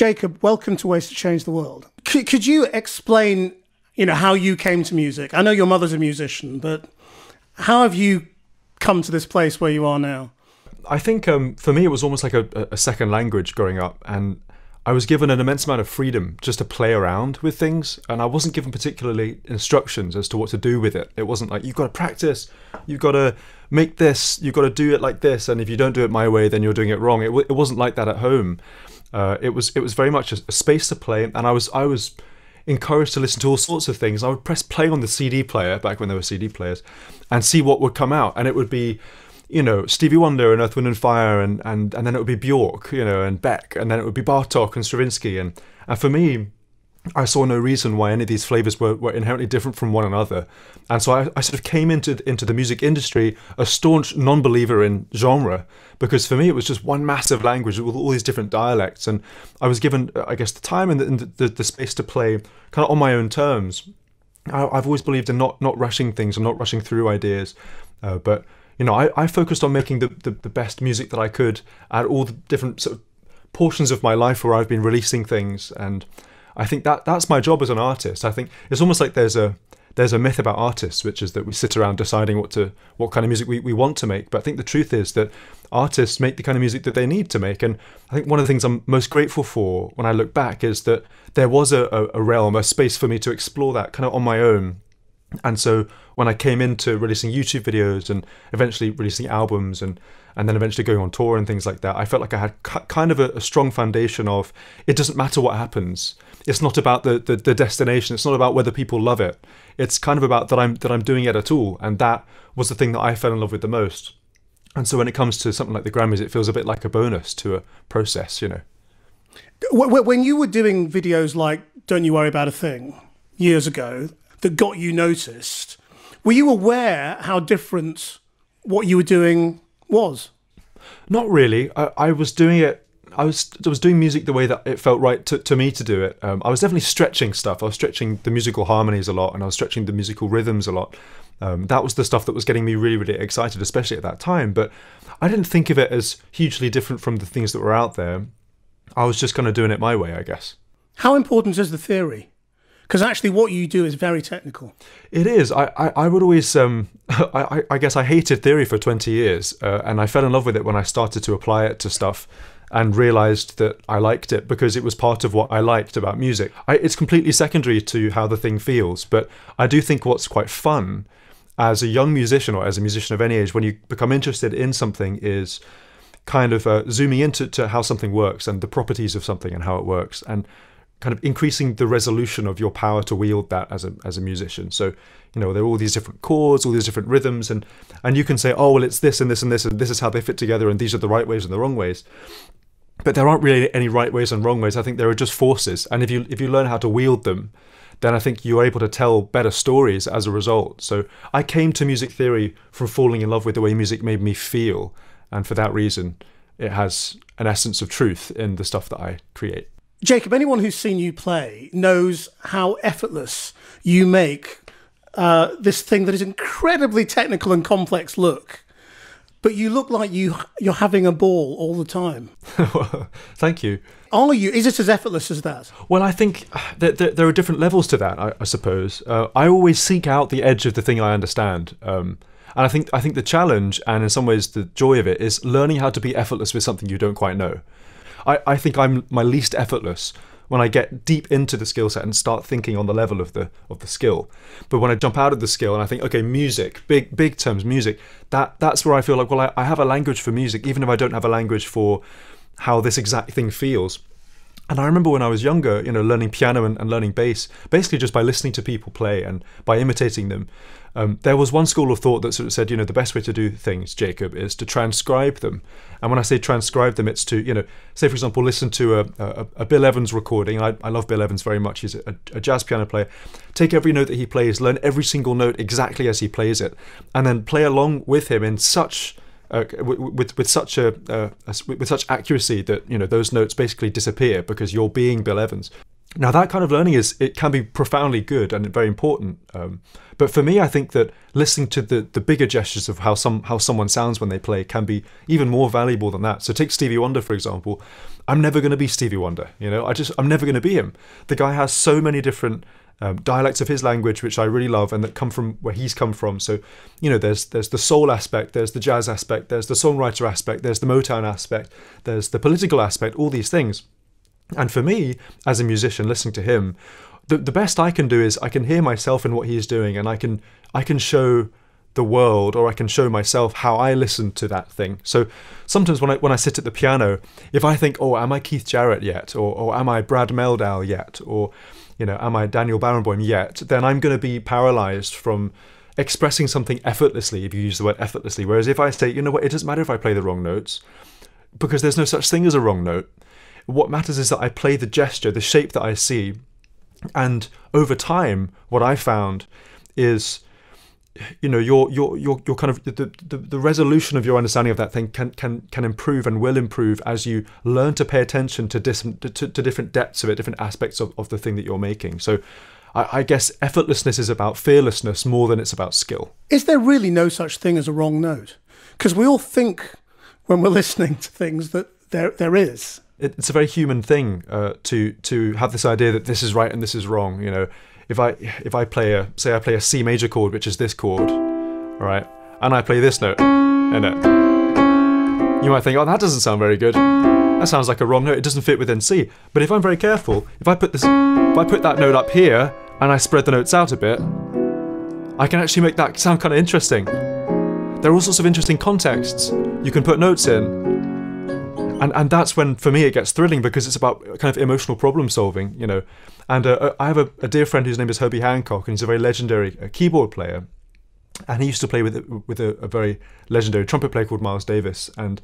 Jacob, welcome to Ways to Change the World. Could you explain, how you came to music? I know your mother's a musician, but how have you come to this place where you are now? I think for me it was almost like a second language growing up, and I was given an immense amount of freedom just to play around with things, and I wasn't given particularly instructions as to what to do with it. It wasn't like, you've got to practice, you've got to make this, you've got to do it like this, and if you don't do it my way, then you're doing it wrong. It wasn't like that at home. It was very much a space to play, and I was encouraged to listen to all sorts of things. I would press play on the CD player, back when there were CD players, and see what would come out, and it would be, Stevie Wonder and Earth, Wind and Fire, and then it would be Bjork, and Beck, and then it would be Bartok and Stravinsky, and for me, I saw no reason why any of these flavors were inherently different from one another. And so I sort of came into the music industry a staunch non-believer in genre, because for me it was just one massive language with all these different dialects, and I was given, I guess, the time and the space to play kind of on my own terms. I've always believed in not rushing things and not rushing through ideas, but I focused on making the best music that I could at all the different sort of portions of my life where I've been releasing things. And I think that's my job as an artist. I think it's almost like there's a myth about artists, which is that we sit around deciding what kind of music we want to make. But I think the truth is that artists make the kind of music that they need to make. And I think one of the things I'm most grateful for when I look back is that there was a realm, a space for me to explore that kind of on my own. And so when I came into releasing YouTube videos and eventually releasing albums and then eventually going on tour and things like that, I felt like I had kind of a strong foundation of, it doesn't matter what happens. It's not about the destination. It's not about whether people love it. It's kind of about that I'm doing it at all. And that was the thing that I fell in love with the most. And so when it comes to something like the Grammys, it feels a bit like a bonus to a process, When you were doing videos like Don't You Worry About a Thing years ago that got you noticed, were you aware how different what you were doing was? Not really. I was doing it. I was doing music the way that it felt right to me to do it. I was definitely stretching stuff. I was stretching the musical harmonies a lot, and I was stretching the musical rhythms a lot. That was the stuff that was getting me really, really excited, especially at that time. But I didn't think of it as hugely different from the things that were out there. I was just kind of doing it my way, I guess. How important is the theory? Because actually what you do is very technical. It is. I would always, I guess I hated theory for 20 years, and I fell in love with it when I started to apply it to stuff and realised that I liked it because it was part of what I liked about music. It's completely secondary to how the thing feels, but I do think what's quite fun as a young musician, or as a musician of any age, when you become interested in something, is kind of zooming into how something works and the properties of something and how it works, and kind of increasing the resolution of your power to wield that as a musician. So, there are all these different chords, all these different rhythms, and you can say, oh, well, it's this and this and this, and this is how they fit together, and these are the right ways and the wrong ways. But there aren't really any right ways and wrong ways. I think there are just forces, and if you learn how to wield them, then I think you're able to tell better stories as a result. So I came to music theory from falling in love with the way music made me feel, and for that reason, it has an essence of truth in the stuff that I create. Jacob, anyone who's seen you play knows how effortless you make this thing that is incredibly technical and complex look. But you look like you're having a ball all the time. Thank you. Are you? Is it as effortless as that? Well, I think that there are different levels to that, I suppose. I always seek out the edge of the thing I understand. And I think the challenge, and in some ways the joy of it, is learning how to be effortless with something you don't quite know. I think I'm my least effortless when I get deep into the skill set and start thinking on the level of the skill. But when I jump out of the skill and I think, okay, music, big terms, music, that's where I feel like, well, I have a language for music, even if I don't have a language for how this exact thing feels. And I remember when I was younger, learning piano and learning bass, basically just by listening to people play and by imitating them. There was one school of thought that sort of said, the best way to do things, Jacob, is to transcribe them. And when I say transcribe them, it's to, say, for example, listen to a Bill Evans recording. I love Bill Evans very much. He's a jazz piano player. Take every note that he plays, learn every single note exactly as he plays it, and then play along with him in such... with such accuracy that those notes basically disappear because you're being Bill Evans. Now that kind of learning it can be profoundly good and very important. But for me, I think that listening to the bigger gestures of how someone sounds when they play can be even more valuable than that. So take Stevie Wonder, for example. I'm never going to be Stevie Wonder. I'm never going to be him. The guy has so many different dialects of his language, which I really love, and that come from where he's come from. So, there's the soul aspect, there's the jazz aspect, there's the songwriter aspect, there's the Motown aspect, there's the political aspect, all these things. And for me, as a musician, listening to him, the best I can do is I can hear myself in what he's doing, and I can show the world, or I can show myself how I listen to that thing. So sometimes when I sit at the piano, if I think, oh, am I Keith Jarrett yet, or am I Brad Mehldau yet, or am I Daniel Barenboim yet, then I'm going to be paralyzed from expressing something effortlessly, if you use the word effortlessly. Whereas if I say, what, it doesn't matter if I play the wrong notes, because there's no such thing as a wrong note. What matters is that I play the gesture, the shape that I see. And over time, what I found is, your kind of the resolution of your understanding of that thing can improve and will improve as you learn to pay attention to different depths of it, different aspects of the thing that you're making. So I guess effortlessness is about fearlessness more than it's about skill. Is there really no such thing as a wrong note? Because we all think when we're listening to things that there is. It's a very human thing to have this idea that this is right and this is wrong. If I play a C major chord, which is this chord, all right, and I play this note, and you might think, oh, that doesn't sound very good. That sounds like a wrong note. It doesn't fit within C. But if I'm very careful, if I put that note up here and I spread the notes out a bit, I can actually make that sound kind of interesting. There are all sorts of interesting contexts you can put notes in. And that's when, for me, it gets thrilling, because it's about kind of emotional problem solving, And I have a dear friend whose name is Herbie Hancock, and he's a very legendary keyboard player. And he used to play with a very legendary trumpet player called Miles Davis. And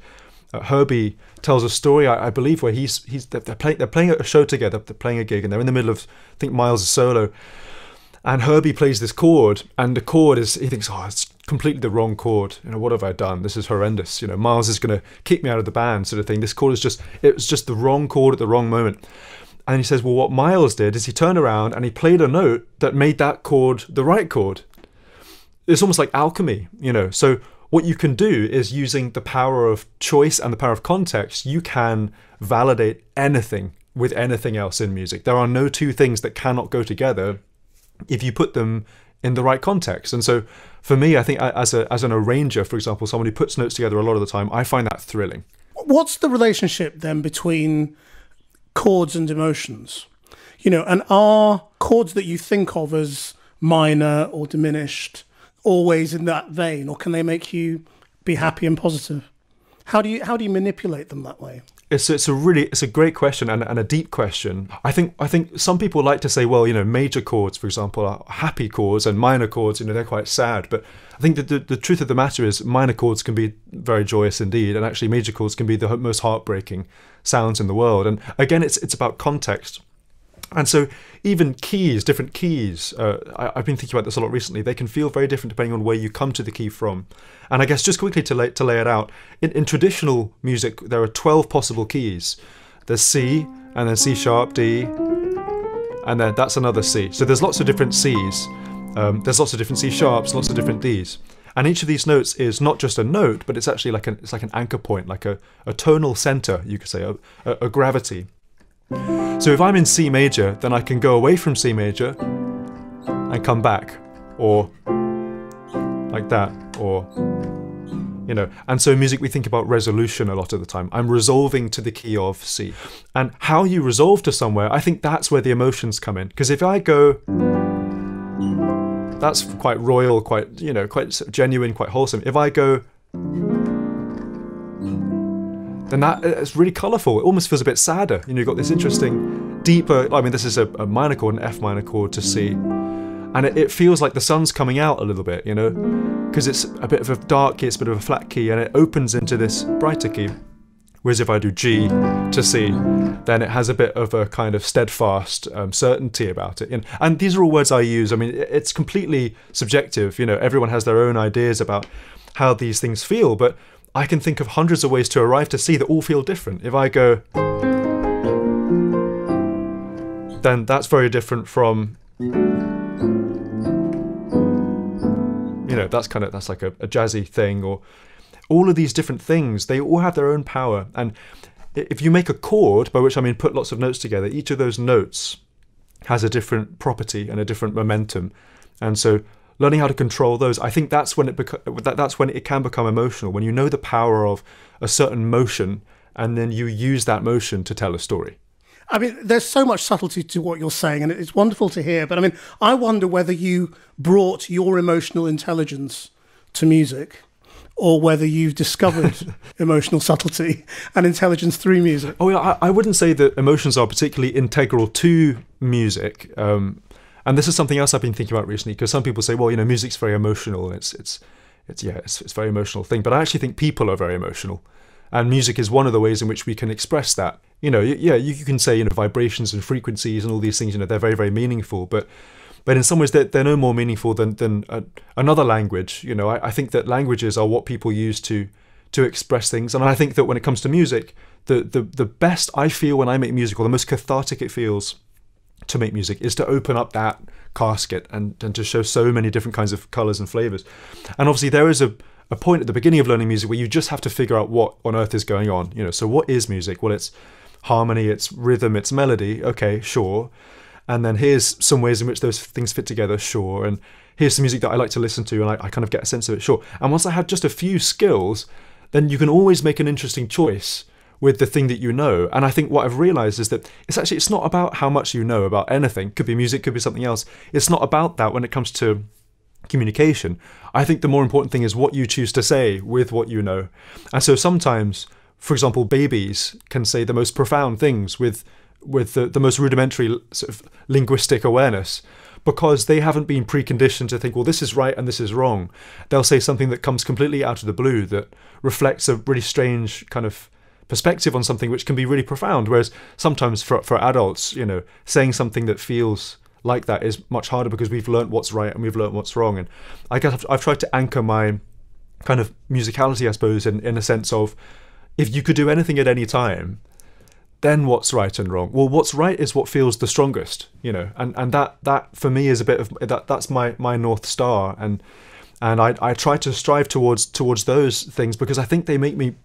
Herbie tells a story, I believe, where they're playing a show together, they're playing a gig, and they're in the middle of, I think, Miles' solo. And Herbie plays this chord, and the chord is, he thinks, oh, it's completely the wrong chord. What have I done? This is horrendous. Miles is going to kick me out of the band, sort of thing. This chord it was just the wrong chord at the wrong moment. And he says, well, what Miles did is he turned around and he played a note that made that chord the right chord. It's almost like alchemy, So what you can do is, using the power of choice and the power of context, you can validate anything with anything else in music. There are no two things that cannot go together if you put them in the right context. And so for me, I think as an arranger, for example, someone who puts notes together a lot of the time, I find that thrilling. What's the relationship then between chords and emotions? And are chords that you think of as minor or diminished always in that vein, or can they make you be happy and positive? How do you manipulate them that way? It's a great question and a deep question. I think some people like to say, well, major chords, for example, are happy chords, and minor chords, they're quite sad. But I think that the truth of the matter is, minor chords can be very joyous indeed, and actually major chords can be the most heartbreaking sounds in the world. And again, it's about context. And so even keys, different keys, I've been thinking about this a lot recently, they can feel very different depending on where you come to the key from. And I guess just quickly to lay it out, in traditional music, there are 12 possible keys. There's C, and then C sharp, D, and then that's another C. So there's lots of different Cs. There's lots of different C sharps, lots of different Ds. And each of these notes is not just a note, but it's actually like an anchor point, like a tonal center, you could say, a gravity. So if I'm in C major, then I can go away from C major and come back, or like that, or, and so in music we think about resolution a lot of the time. I'm resolving to the key of C. And how you resolve to somewhere, I think that's where the emotions come in. Because if I go, that's quite royal, quite genuine, quite wholesome. If I go, then it's really colourful. It almost feels a bit sadder. You've got this interesting, deeper, this is a minor chord, an F minor chord to C. And it feels like the sun's coming out a little bit, because it's a bit of a dark key, it's a bit of a flat key, and it opens into this brighter key. Whereas if I do G to C, then it has a bit of a kind of steadfast certainty about it. And these are all words I use. It's completely subjective. Everyone has their own ideas about how these things feel, but I can think of hundreds of ways to arrive to C that all feel different. If I go, then that's very different from, that's like a jazzy thing, or all of these different things. They all have their own power. And if you make a chord, by which I mean put lots of notes together, each of those notes has a different property and a different momentum. And so learning how to control those, I think that's when it can become emotional, when you know the power of a certain motion and then you use that motion to tell a story. I mean, there's so much subtlety to what you're saying, and it's wonderful to hear. But I mean, I wonder whether you brought your emotional intelligence to music, or whether you've discovered emotional subtlety and intelligence through music. Oh yeah, I wouldn't say that emotions are particularly integral to music. And this is something else I've been thinking about recently, because some people say, well, music's very emotional. It's a very emotional thing. But I actually think people are very emotional. And music is one of the ways in which we can express that. You can say, vibrations and frequencies and all these things, they're very, very meaningful. But in some ways, they're no more meaningful than another language. I think that languages are what people use to express things. And I think that when it comes to music, the best I feel when I make music, or the most cathartic it feels to make music, is to open up that casket and to show so many different kinds of colours and flavours. And obviously there is a point at the beginning of learning music where you just have to figure out what on earth is going on. So what is music? Well, it's harmony, it's rhythm, it's melody. Okay, sure. And then here's some ways in which those things fit together, sure. And here's some music that I like to listen to, and I kind of get a sense of it, sure. And once I have just a few skills, then you can always make an interesting choice with the thing that you know. And I think what I've realized is that it's not about how much you know about anything. Could be music, could be something else. It's not about that when it comes to communication. I think the more important thing is what you choose to say with what you know. And so sometimes, for example, babies can say the most profound things with the most rudimentary sort of linguistic awareness, because they haven't been preconditioned to think, well, this is right and this is wrong. They'll say something that comes completely out of the blue that reflects a really strange kind of perspective on something which can be really profound. Whereas sometimes for adults, saying something that feels like that is much harder, because we've learnt what's right and we've learnt what's wrong. And I guess I've tried to anchor my kind of musicality, I suppose, in a sense of, if you could do anything at any time, then what's right and wrong? Well, what's right is what feels the strongest, and that for me is a bit of that's my North Star, and I try to strive towards those things, because I think they make me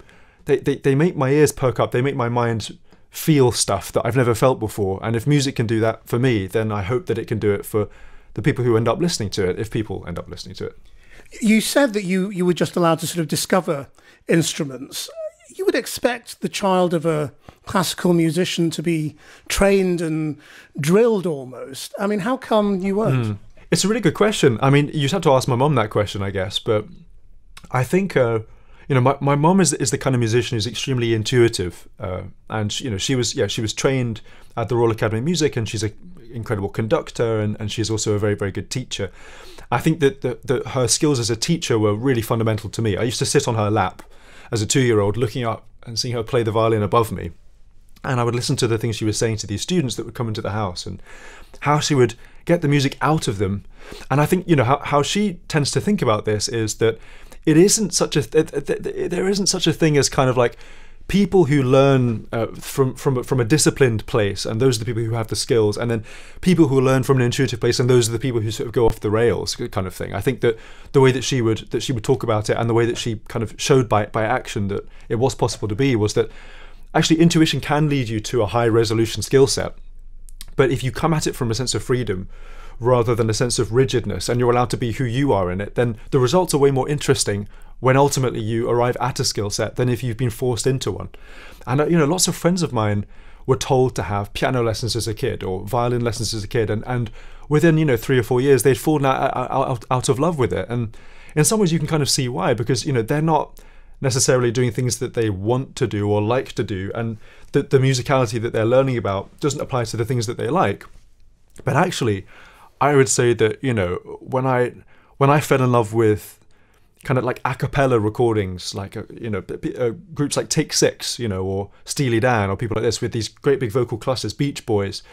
they make my ears perk up, they make my mind feel stuff that I've never felt before. And if music can do that for me, then I hope that it can do it for the people who end up listening to it, if people end up listening to it. You said that you were just allowed to sort of discover instruments. You would expect the child of a classical musician to be trained and drilled almost. I mean, how come you weren't? It's a really good question. I mean, you'd have to ask my mum that question, I guess. But I think, my mum is the kind of musician who's extremely intuitive. And, she was trained at the Royal Academy of Music, and she's an incredible conductor, and she's also a very, very good teacher. I think that her skills as a teacher were really fundamental to me. I used to sit on her lap as a 2-year-old, looking up and seeing her play the violin above me. And I would listen to the things she was saying to these students that would come into the house, and how she would get the music out of them. And I think, how she tends to think about this is that there isn't such a thing as kind of like people who learn from a disciplined place, and those are the people who have the skills, and then people who learn from an intuitive place, and those are the people who sort of go off the rails, kind of thing. I think that the way that she would talk about it, and the way that she kind of showed by action that it was possible to be, was that actually intuition can lead you to a high resolution skill set, but if you come at it from a sense of freedom rather than a sense of rigidness, and you're allowed to be who you are in it, then the results are way more interesting when ultimately you arrive at a skill set than if you've been forced into one. And lots of friends of mine were told to have piano lessons as a kid or violin lessons as a kid, and within 3 or 4 years they'd fallen out of love with it. And in some ways you can kind of see why, because they're not necessarily doing things that they want to do or like to do, and the musicality that they're learning about doesn't apply to the things that they like. But actually, I would say that when I fell in love with kind of like a cappella recordings, like groups like Take Six, or Steely Dan, or people like this with these great big vocal clusters, Beach Boys,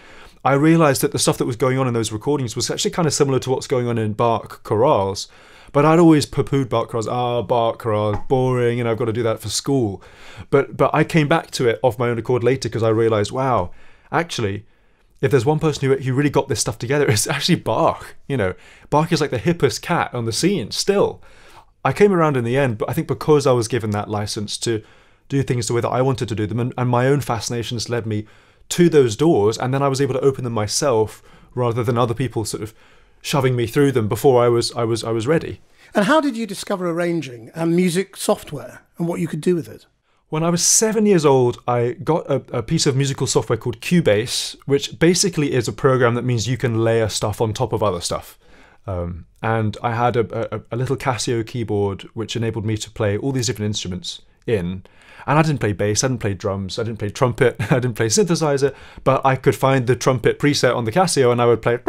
I realised that the stuff that was going on in those recordings was actually kind of similar to what's going on in Bach chorales. But I'd always poo-pooed Bach chorales. Bach chorales, boring, I've got to do that for school. But I came back to it of my own accord later, because I realised, wow, actually, if there's one person who really got this stuff together, it's actually Bach. You know, Bach is like the hippest cat on the scene still. I came around in the end, but I think because I was given that license to do things the way that I wanted to do them, and my own fascinations led me to those doors, and then I was able to open them myself rather than other people sort of shoving me through them before I was ready. And how did you discover arranging and music software and what you could do with it? When I was 7 years old, I got a piece of musical software called Cubase, which basically is a program that means you can layer stuff on top of other stuff. And I had a little Casio keyboard which enabled me to play all these different instruments in. And I didn't play bass, I didn't play drums, I didn't play trumpet, I didn't play synthesizer, but I could find the trumpet preset on the Casio and I would play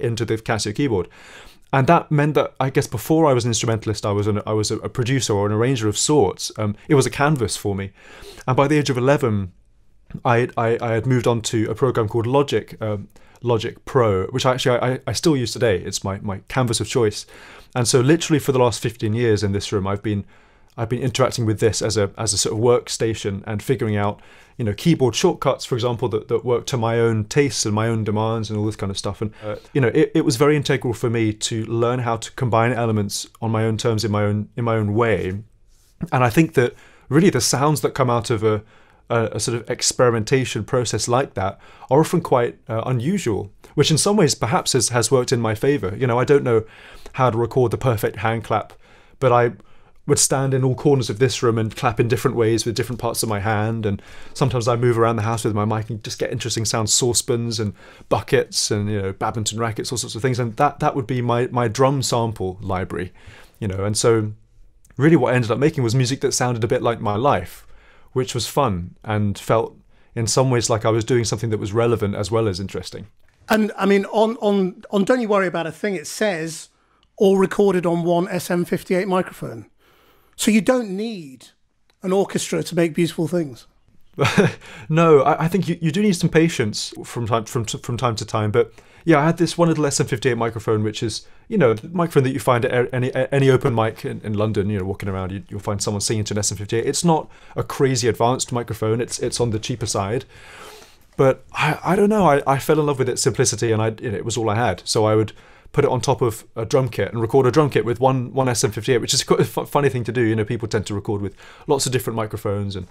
into the Casio keyboard. And that meant that, I guess, before I was an instrumentalist, I was a producer or an arranger of sorts. It was a canvas for me. And by the age of 11, I had moved on to a program called Logic Pro, which I still use today. It's my canvas of choice. And so literally for the last 15 years in this room, I've been interacting with this as a sort of workstation and figuring out, you know, keyboard shortcuts, for example, that work to my own tastes and my own demands and all this kind of stuff. And you know, it was very integral for me to learn how to combine elements on my own terms in my own way. And I think that really the sounds that come out of a sort of experimentation process like that are often quite unusual, which in some ways perhaps has worked in my favor. You know, I don't know how to record the perfect hand clap, but I would stand in all corners of this room and clap in different ways with different parts of my hand, and sometimes I move around the house with my mic and just get interesting sounds, saucepans and buckets and, you know, badminton rackets, all sorts of things, and that would be my drum sample library, you know. And so really what I ended up making was music that sounded a bit like my life, which was fun and felt in some ways like I was doing something that was relevant as well as interesting. And I mean, on Don't You Worry About a Thing, it says all recorded on one SM58 microphone. So you don't need an orchestra to make beautiful things. No, I think you do need some patience from time to time. But yeah, I had this one little SM58 microphone, which is, you know, the microphone that you find at any open mic in London. You know, walking around, you'll find someone singing to an SM58. It's not a crazy advanced microphone. It's on the cheaper side. But I don't know. I fell in love with its simplicity, and it was all I had. So I would put it on top of a drum kit and record a drum kit with one SM58, which is quite a funny thing to do. You know, people tend to record with lots of different microphones, and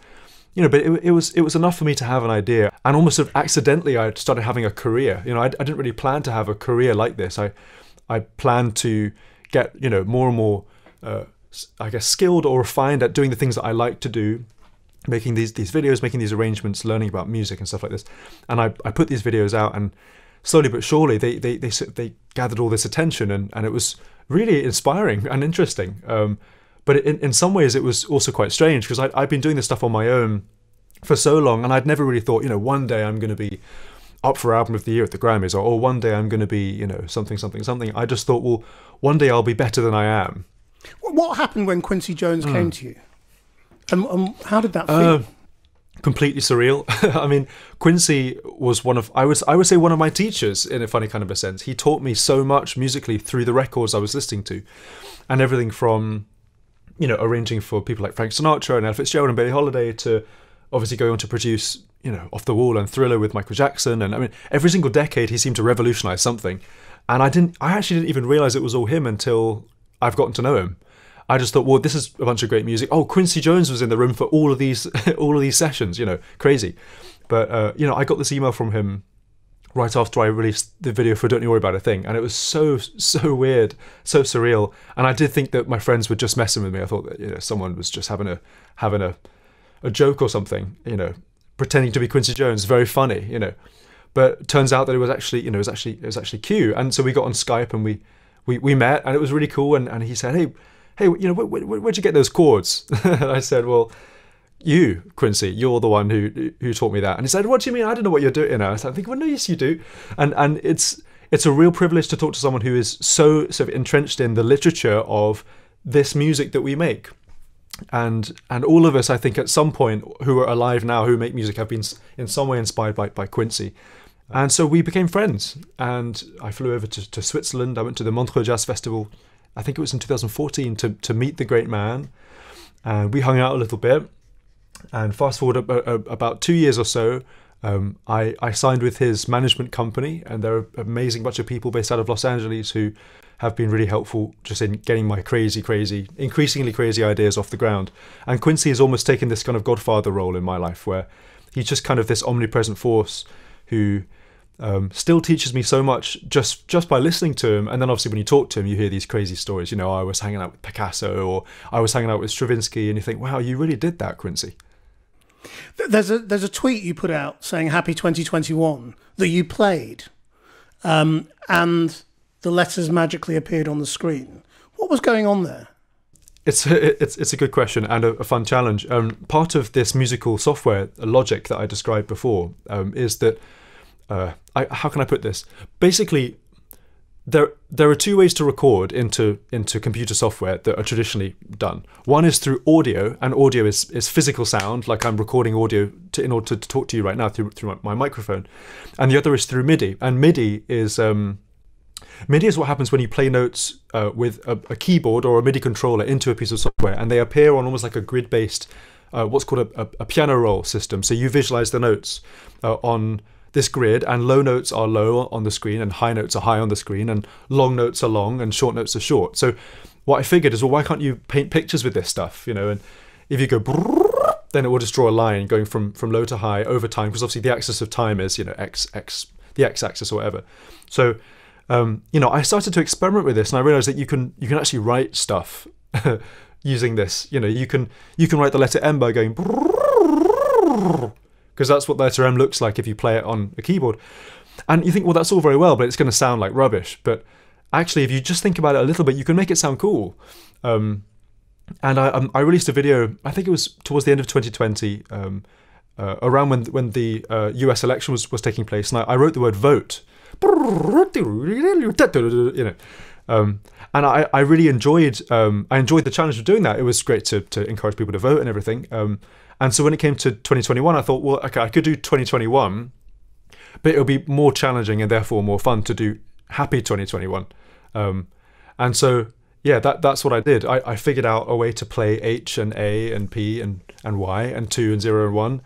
you know, but it was enough for me to have an idea, and almost sort of accidentally I started having a career. You know, I didn't really plan to have a career like this. I planned to get, you know, more and more, I guess, skilled or refined at doing the things that I like to do, making these videos, making these arrangements, learning about music and stuff like this. And I put these videos out, and slowly but surely they gathered all this attention, and it was really inspiring and interesting. But in some ways it was also quite strange, because I'd been doing this stuff on my own for so long, and I'd never really thought, you know, one day I'm going to be up for Album of the Year at the Grammys, or one day I'm going to be, you know, something. I just thought, well, one day I'll be better than I am. What happened when Quincy Jones came to you? And how did that feel? Completely surreal. I mean, Quincy was I would say one of my teachers, in a funny kind of a sense. He taught me so much musically through the records I was listening to, and everything from, you know, arranging for people like Frank Sinatra and Ella Fitzgerald and Billie Holiday, to obviously going on to produce, you know, Off the Wall and Thriller with Michael Jackson. And I mean, every single decade he seemed to revolutionize something, and I actually didn't even realize it was all him until I've gotten to know him. I just thought, well, this is a bunch of great music. Oh, Quincy Jones was in the room for all of these sessions, you know, crazy. But, you know, I got this email from him right after I released the video for Don't You Worry About a Thing, and it was so weird, so surreal. And I did think that my friends were just messing with me. I thought that, you know, someone was just having a joke or something, you know, pretending to be Quincy Jones, very funny, you know. But it turns out that it was actually, you know, it was actually Q. And so we got on Skype and we met, and it was really cool. And he said, hey, you know, where'd you get those chords? And I said, well, you, Quincy, you're the one who taught me that. And he said, what do you mean? I don't know what you're doing. And I was thinking, well, no, yes, you do. And it's a real privilege to talk to someone who is so sort of entrenched in the literature of this music that we make. And all of us, I think, at some point, who are alive now, who make music, have been in some way inspired by Quincy. And so we became friends. And I flew over to Switzerland. I went to the Montreux Jazz Festival, I think it was in 2014, to meet the great man. And we hung out a little bit. And fast forward about 2 years or so, I signed with his management company, and they're an amazing bunch of people based out of Los Angeles who have been really helpful just in getting my increasingly crazy ideas off the ground. And Quincy has almost taken this kind of godfather role in my life, where he's just kind of this omnipresent force who still teaches me so much just by listening to him. And then obviously when you talk to him, you hear these crazy stories. You know, I was hanging out with Picasso, or I was hanging out with Stravinsky, and you think, wow, you really did that, Quincy. There's a tweet you put out saying Happy 2021 that you played, and the letters magically appeared on the screen. What was going on there? It's a good question and a fun challenge. Part of this musical software logic that I described before is that how can I put this? Basically, there are two ways to record into computer software that are traditionally done. One is through audio, and audio is physical sound, like I'm recording audio in order to talk to you right now through my microphone. And the other is through MIDI, and MIDI is what happens when you play notes with a keyboard or a MIDI controller into a piece of software, and they appear on almost like a grid-based, what's called a piano roll system. So you visualize the notes on this grid, and low notes are low on the screen, and high notes are high on the screen, and long notes are long, and short notes are short. So what I figured is, well, why can't you paint pictures with this stuff, you know? And if you go, then it will just draw a line going from low to high over time, because obviously the axis of time is, you know, the x-axis or whatever. So you know, I started to experiment with this, and I realized that you can actually write stuff using this. You know, you can write the letter M by going, because that's what the letter M looks like if you play it on a keyboard. And you think, well, that's all very well, but it's going to sound like rubbish. But actually, if you just think about it a little bit, you can make it sound cool. And I released a video, I think it was towards the end of 2020, around when the US election was taking place, and I wrote the word vote. You know, and I really enjoyed the challenge of doing that. It was great to encourage people to vote and everything. And so when it came to 2021, I thought, well, okay, I could do 2021, but it'll be more challenging and therefore more fun to do Happy 2021. And so yeah, that's what I did. I figured out a way to play H and A and P and Y and 2 and 0 and 1,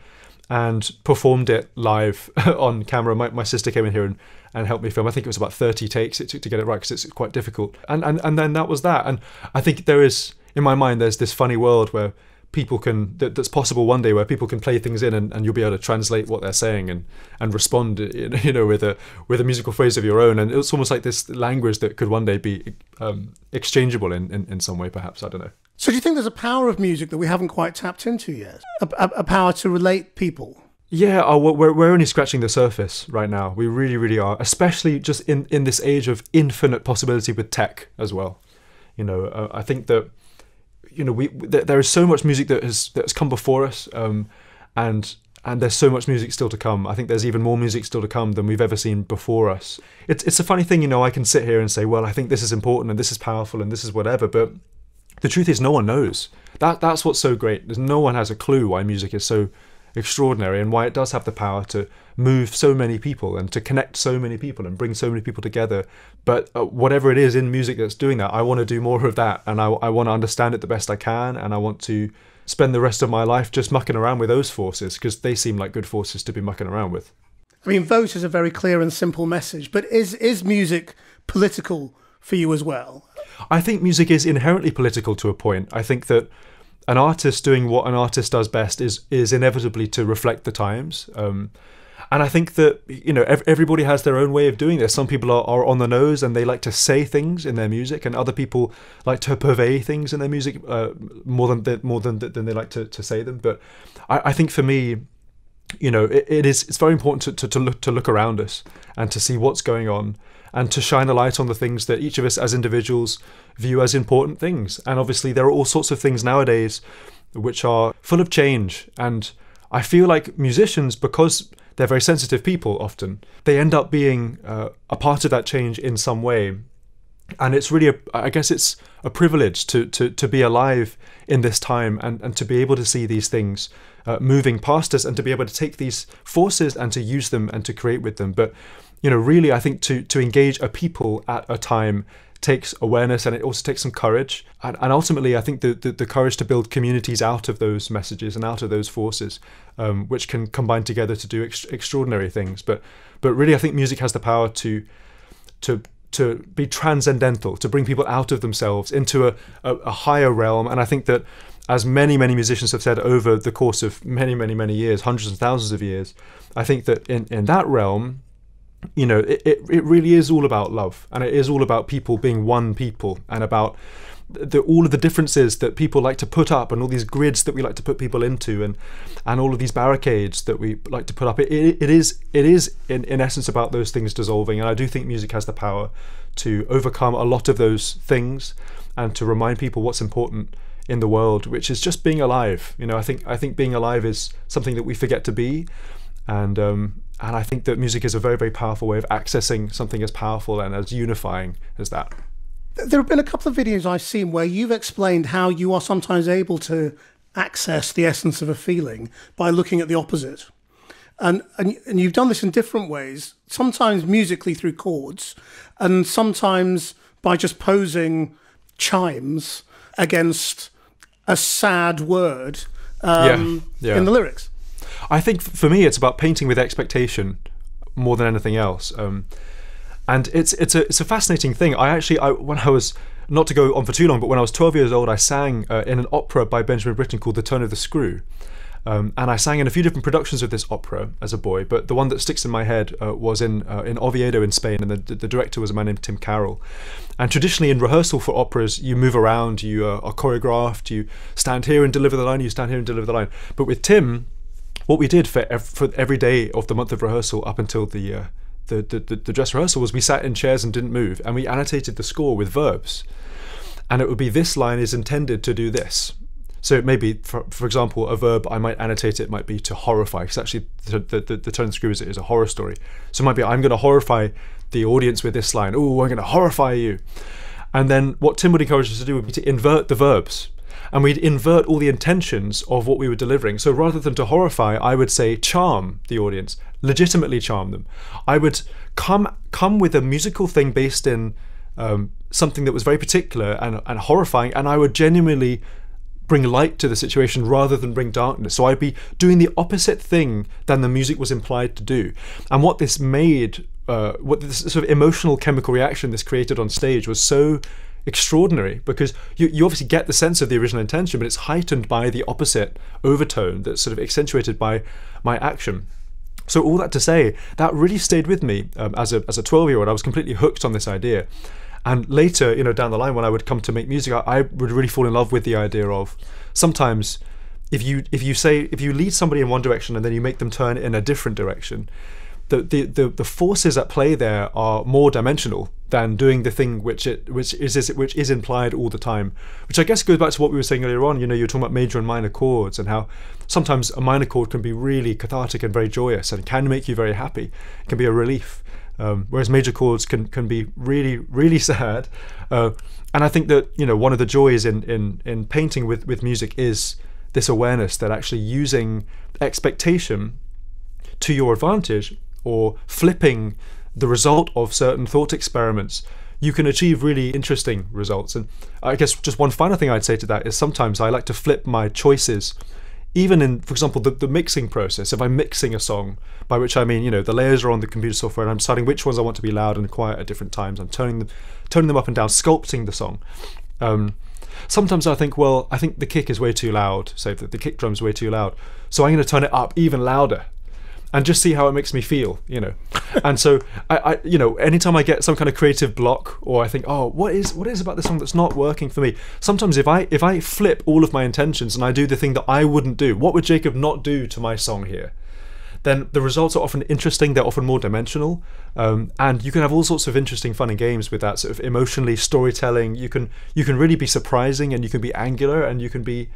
and performed it live on camera. My sister came in here and helped me film. I think it was about 30 takes it took to get it right, because it's quite difficult. And then that was that. And I think there is, in my mind, there's this funny world where people that's possible one day, where people can play things in, and you'll be able to translate what they're saying and respond, you know, with a musical phrase of your own. And it's almost like this language that could one day be exchangeable in some way, perhaps. I don't know. So do you think there's a power of music that we haven't quite tapped into yet? A power to relate people? Yeah, we're only scratching the surface right now. We really, really are, especially just in this age of infinite possibility with tech as well. You know, I think that, you know, there is so much music that has come before us, and there's so much music still to come. I think there's even more music still to come than we've ever seen before us. It's a funny thing, you know, I can sit here and say, well, I think this is important and this is powerful and this is whatever, but the truth is no one knows. That's what's so great. No one has a clue why music is so extraordinary, and why it does have the power to move so many people and to connect so many people and bring so many people together. But whatever it is in music that's doing that, I want to do more of that, and I want to understand it the best I can, and I want to spend the rest of my life just mucking around with those forces, because they seem like good forces to be mucking around with. I mean, vote is a very clear and simple message, but is music political for you as well? I think music is inherently political to a point. I think that an artist doing what an artist does best is inevitably to reflect the times. And I think that, you know, everybody has their own way of doing this. Some people are on the nose and they like to say things in their music, and other people like to purvey things in their music more than they like to say them. But I think for me, you know, it's very important to look around us and to see what's going on, and to shine a light on the things that each of us as individuals view as important things. And obviously there are all sorts of things nowadays which are full of change, and I feel like musicians, because they're very sensitive people often, they end up being a part of that change in some way. And it's really, I guess it's a privilege to be alive in this time, and to be able to see these things moving past us, and to be able to take these forces and to use them and to create with them. But, you know, really, I think to engage a people at a time takes awareness, and it also takes some courage. And ultimately, I think the courage to build communities out of those messages and out of those forces, which can combine together to do extraordinary things. But really, I think music has the power to be transcendental, to bring people out of themselves into a higher realm. And I think that, as many musicians have said over the course of many years, hundreds and thousands of years, I think that in that realm, you know, it really is all about love, and it is all about people being one people, and about all of the differences that people like to put up, and all these grids that we like to put people into, and all of these barricades that we like to put up. It is in essence about those things dissolving. And I do think music has the power to overcome a lot of those things, and to remind people what's important in the world, which is just being alive. You know, I think being alive is something that we forget to be, and I think that music is a very powerful way of accessing something as powerful and as unifying as that. There have been a couple of videos I've seen where you've explained how you are sometimes able to access the essence of a feeling by looking at the opposite. And you've done this in different ways, sometimes musically through chords, and sometimes by just posing chimes against a sad word in the lyrics. I think for me, it's about painting with expectation more than anything else. And it's a fascinating thing. When I was, not to go on for too long, but when I was 12 years old, I sang in an opera by Benjamin Britten called The Turn of the Screw. And I sang in a few different productions of this opera as a boy, but the one that sticks in my head was in Oviedo in Spain, and the director was a man named Tim Carroll. And traditionally in rehearsal for operas, you move around, you are choreographed, you stand here and deliver the line, you stand here and deliver the line. But with Tim, what we did for every day of the month of rehearsal up until the dress rehearsal was we sat in chairs and didn't move, and we annotated the score with verbs. And it would be, this line is intended to do this. So it may be, for example, a verb, I might annotate it might be to horrify, because actually the Turn of the Screw is a horror story. So it might be, I'm going to horrify the audience with this line. Oh, I'm going to horrify you. And then what Tim would encourage us to do would be to invert the verbs. And we'd invert all the intentions of what we were delivering. So rather than to horrify, I would say charm the audience, legitimately charm them. I would come with a musical thing based in something that was very particular and horrifying, and I would genuinely bring light to the situation rather than bring darkness. So I'd be doing the opposite thing than the music was implied to do. And what this made, what this sort of emotional chemical reaction this created on stage was so extraordinary, because you obviously get the sense of the original intention, but it's heightened by the opposite overtone that's sort of accentuated by my action. So all that to say, that really stayed with me as a 12-year-old. I was completely hooked on this idea. And later, you know, down the line, when I would come to make music, I would really fall in love with the idea of, sometimes if you lead somebody in one direction and then you make them turn in a different direction, the forces at play there are more dimensional than doing the thing which is implied all the time. Which I guess goes back to what we were saying earlier on. You know, you were talking about major and minor chords, and how sometimes a minor chord can be really cathartic and very joyous and can make you very happy. It can be a relief. Whereas major chords can be really sad. And I think that, you know, one of the joys in painting with music is this awareness that actually using expectation to your advantage, or flipping the result of certain thought experiments, you can achieve really interesting results. And I guess just one final thing I'd say to that is, sometimes I like to flip my choices, even in, for example, the mixing process. If I'm mixing a song, by which I mean, you know, the layers are on the computer software, and I'm deciding which ones I want to be loud and quiet at different times. I'm turning them up and down, sculpting the song. Sometimes I think, well, I think the kick is way too loud, say that the kick drum's way too loud, so I'm going to turn it up even louder and just see how it makes me feel, you know. And so I you know, anytime I get some kind of creative block, or I think, oh, what is about this song that's not working for me, sometimes if I flip all of my intentions and I do the thing that I wouldn't do, what would Jacob not do to my song here, then the results are often interesting, they're often more dimensional, and you can have all sorts of interesting fun and games with that sort of emotionally storytelling. You can really be surprising, and you can be angular, and you can be,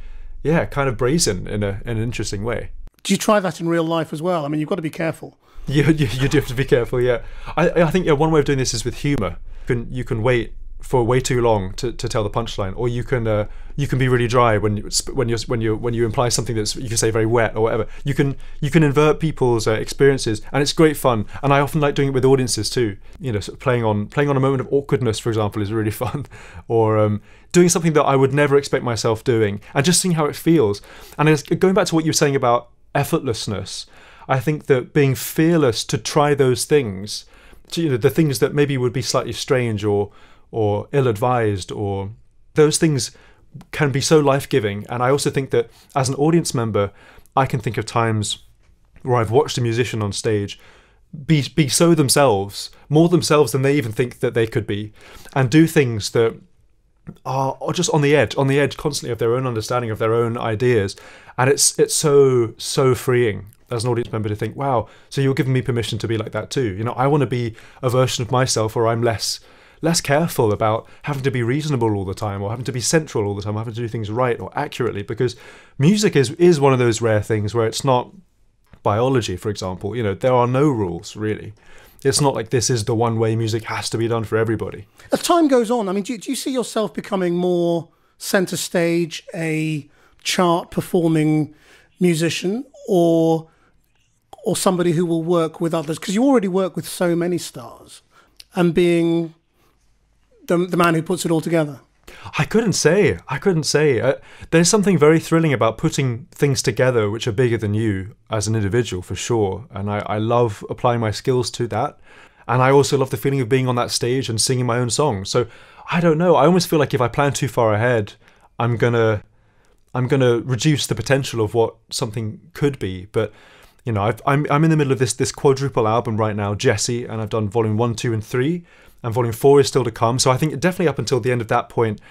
yeah, kind of brazen in an interesting way. Do you try that in real life as well? I mean, you've got to be careful. You do have to be careful, yeah. I think one way of doing this is with humour. You can wait for way too long to tell the punchline, or you can be really dry when you imply something that's, you can say, very wet or whatever. You can invert people's experiences, and it's great fun. And I often like doing it with audiences too. You know, sort of playing on a moment of awkwardness, for example, is really fun. Or doing something that I would never expect myself doing, and just seeing how it feels. And it's, going back to what you were saying about effortlessness, I think that being fearless to try those things, you know, the things that maybe would be slightly strange or ill-advised, or those things can be so life-giving. And I also think that as an audience member, I can think of times where I've watched a musician on stage be so themselves, more themselves than they even think that they could be, and do things that are just on the edge constantly of their own understanding, of their own ideas. And it's so freeing as an audience member to think, wow, so you're giving me permission to be like that too. You know, I want to be a version of myself where I'm less careful about having to be reasonable all the time, or having to be central all the time, or having to do things right or accurately, because music is one of those rare things where it's not biology, for example. You know, there are no rules, really. It's not like this is the one way music has to be done for everybody. As time goes on, I mean, do you see yourself becoming more centre stage, a chart performing musician, or somebody who will work with others? Because you already work with so many stars, and being the man who puts it all together. I couldn't say. There's something very thrilling about putting things together which are bigger than you as an individual, for sure. And I love applying my skills to that. And I also love the feeling of being on that stage and singing my own songs. So I don't know. I almost feel like if I plan too far ahead, I'm gonna reduce the potential of what something could be. But you know, I'm in the middle of this quadruple album right now, Jesse, and I've done volume 1, 2, and 3. And volume 4 is still to come. So I think definitely up until the end of that point,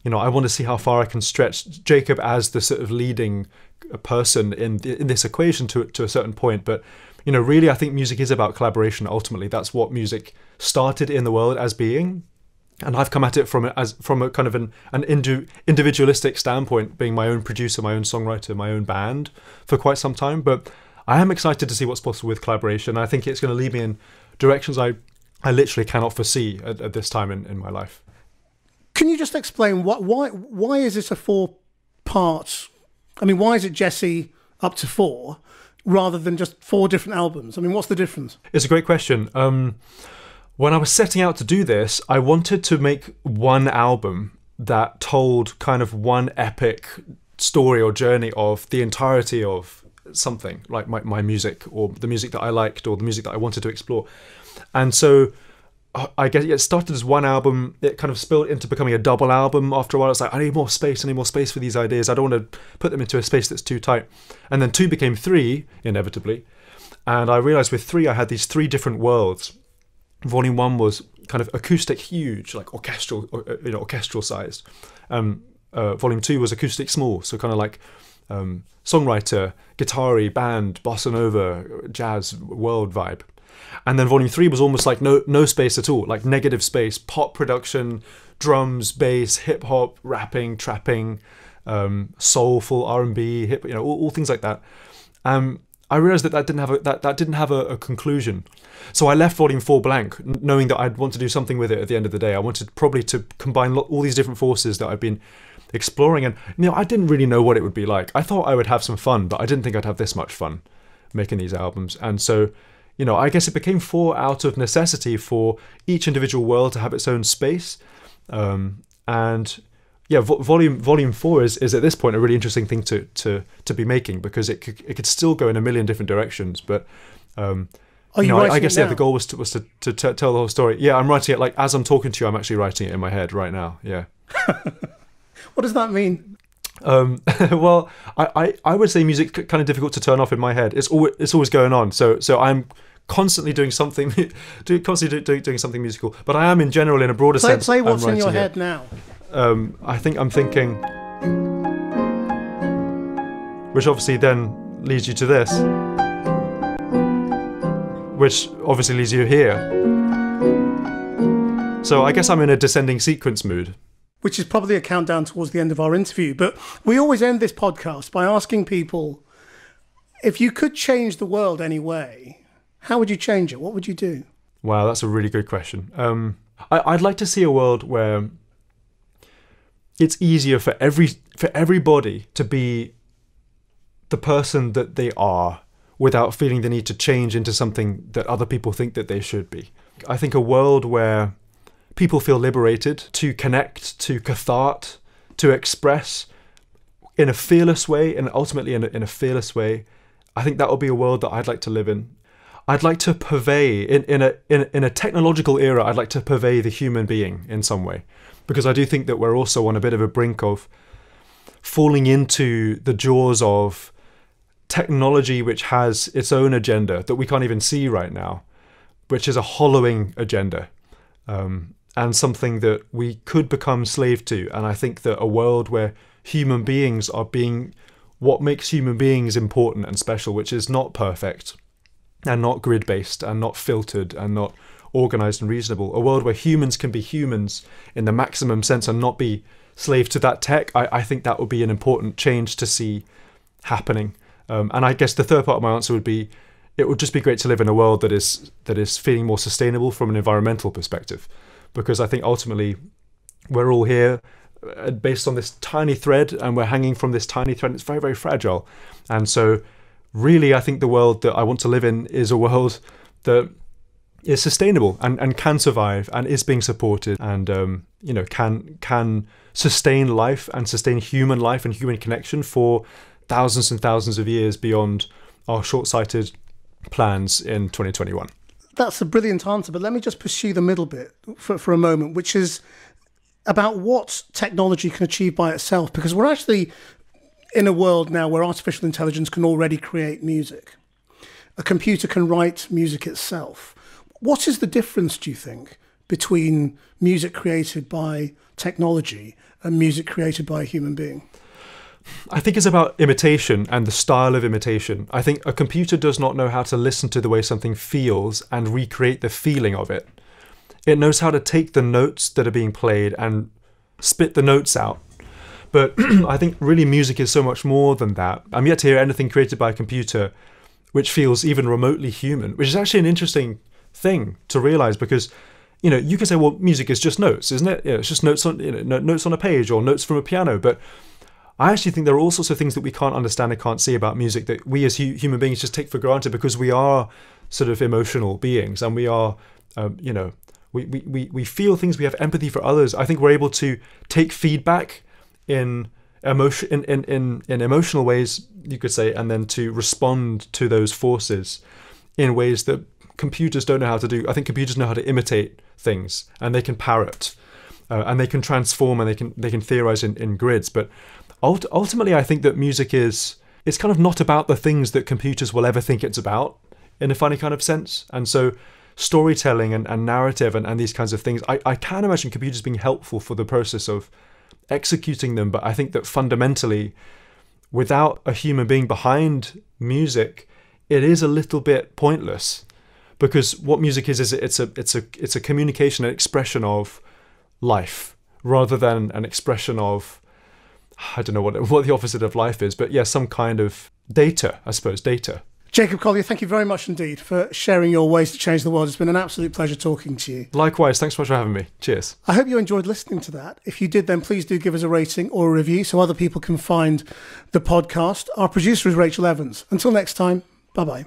you know, I want to see how far I can stretch Jacob as the sort of leading person in this equation to a certain point. But, you know, really, I think music is about collaboration. Ultimately, that's what music started in the world as being. And I've come at it from a kind of an individualistic standpoint, being my own producer, my own songwriter, my own band for quite some time. But I am excited to see what's possible with collaboration. I think it's going to lead me in directions I literally cannot foresee at this time in my life. Can you just explain why is this a 4-part? I mean, why is it Jesse up to 4 rather than just 4 different albums? I mean, what's the difference? It's a great question. When I was setting out to do this, I wanted to make one album that told kind of one epic story or journey of the entirety of something, like my music, or the music that I liked, or the music that I wanted to explore. And so I guess it started as one album. It kind of spilled into becoming a double album after a while. It's like, I need more space for these ideas. I don't want to put them into a space that's too tight. And then 2 became 3, inevitably. And I realized with 3, I had these 3 different worlds. Volume 1 was kind of acoustic, huge, like orchestral sized. Volume 2 was acoustic, small, so kind of like songwriter, guitar-y, band, bossa nova, jazz, world vibe. And then volume 3 was almost like no space at all, like negative space, pop production, drums, bass, hip hop, rapping, trapping, soulful R&B, hip, you know, all things like that. I realized that didn't have a conclusion. So I left volume 4 blank, knowing that I'd want to do something with it at the end of the day. I wanted probably to combine all these different forces that I've been exploring, and you know, I didn't really know what it would be like. I thought I would have some fun, but I didn't think I'd have this much fun making these albums. And so, you know, I guess it became 4 out of necessity for each individual world to have its own space. And yeah, volume 4 is at this point a really interesting thing to be making, because it could still go in a million different directions. But you know, I guess the goal was to tell the whole story. Yeah, I'm writing it, like as I'm talking to you, I'm actually writing it in my head right now. Yeah. What does that mean? Well, I would say music's kind of difficult to turn off in my head. It's always going on. So I'm constantly doing something, doing something musical. But I am in general, in a broader sense. Play what's in your head now. I think I'm thinking, which obviously then leads you to this, which obviously leads you here. So I guess I'm in a descending sequence mood. Which is probably a countdown towards the end of our interview. But we always end this podcast by asking people, if you could change the world any way, how would you change it? What would you do? Wow, that's a really good question. I'd like to see a world where it's easier for everybody to be the person that they are without feeling the need to change into something that other people think that they should be. I think a world where people feel liberated to connect, to cathart, to express in a fearless way, and ultimately in a fearless way, I think that would be a world that I'd like to live in. I'd like to purvey, in a technological era, I'd like to purvey the human being in some way. Because I do think that we're also on a bit of a brink of falling into the jaws of technology which has its own agenda that we can't even see right now, which is a hollowing agenda, and something that we could become slave to. And I think that a world where human beings are being what makes human beings important and special, which is not perfect and not grid-based and not filtered and not organized and reasonable. A world where humans can be humans in the maximum sense and not be slave to that tech. I think that would be an important change to see happening. And I guess the third part of my answer would be, it would just be great to live in a world that is feeling more sustainable from an environmental perspective. Because I think ultimately we're all here based on this tiny thread, and we're hanging from this tiny thread. It's very, very fragile. And so really, I think the world that I want to live in is a world that is sustainable and can survive and is being supported and can sustain life and sustain human life and human connection for thousands and thousands of years beyond our short-sighted plans in 2021. That's a brilliant answer, but let me just pursue the middle bit for a moment, which is about what technology can achieve by itself, because we're actually in a world now where artificial intelligence can already create music. A computer can write music itself. What is the difference, do you think, between music created by technology and music created by a human being? I think it's about imitation and the style of imitation. I think a computer does not know how to listen to the way something feels and recreate the feeling of it. It knows how to take the notes that are being played and spit the notes out. But I think really music is so much more than that. I'm yet to hear anything created by a computer which feels even remotely human, which is actually an interesting thing to realize, because you can say, well, music is just notes, isn't it? It's just notes on notes on a page or notes from a piano. But I actually think there are all sorts of things that we can't understand and can't see about music that we as human beings just take for granted, because we are sort of emotional beings, and we are, we feel things, we have empathy for others. I think we're able to take feedback in emotional ways, you could say, and then to respond to those forces in ways that computers don't know how to do. I think computers know how to imitate things, and they can parrot, and they can transform, and they can theorize in grids. But ultimately, I think that music it's kind of not about the things that computers will ever think it's about, in a funny kind of sense. And so storytelling and narrative and these kinds of things, I can imagine computers being helpful for the process of executing them. But I think that fundamentally, without a human being behind music, it is a little bit pointless. Because what music is it's a communication, an expression of life, rather than an expression of, I don't know what the opposite of life is, but yeah, some kind of data, I suppose, data. Jacob Collier, thank you very much indeed for sharing your ways to change the world. It's been an absolute pleasure talking to you. Likewise, thanks so much for having me. Cheers. I hope you enjoyed listening to that. If you did, then please do give us a rating or a review so other people can find the podcast. Our producer is Rachel Evans. Until next time, bye-bye.